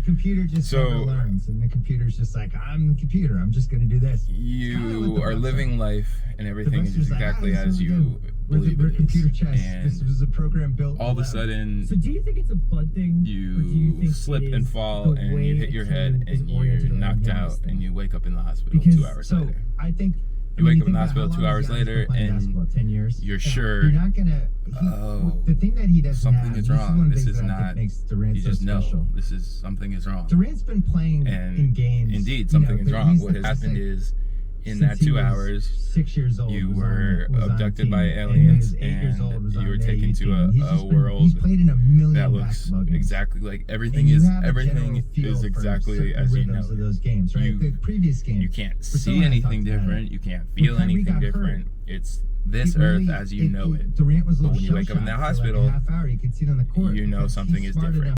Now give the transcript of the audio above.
Computer just never learns, and the computer's just like, I'm the computer. I'm just going to do this. You are living life, and everything is exactly as you believe we're it computer is. chess. And this was a program built. all of a sudden, so do you think it's a bud thing? you slip and fall, and you hit your head, and you're knocked out, and you wake up in the hospital 2 hours later. I think you wake up in the hospital 2 hours later, and 10 years. you're sure, you're not gonna. The thing that he doesn't something have, is wrong. This is that I not. think makes Durant You so just know special. something is wrong. Durant's been playing in games. Indeed, something is wrong. What has happened is, in that 2 hours, 6 years old, you were abducted by aliens, and you were taken to a world that looks exactly like everything is exactly as you know. Of those games, right? The previous games. You can't see anything different. You can't feel anything different. It's this earth as you know it. Durant was a But little when you wake up in that hospital, half hour, you could see it on the court. you know something is different.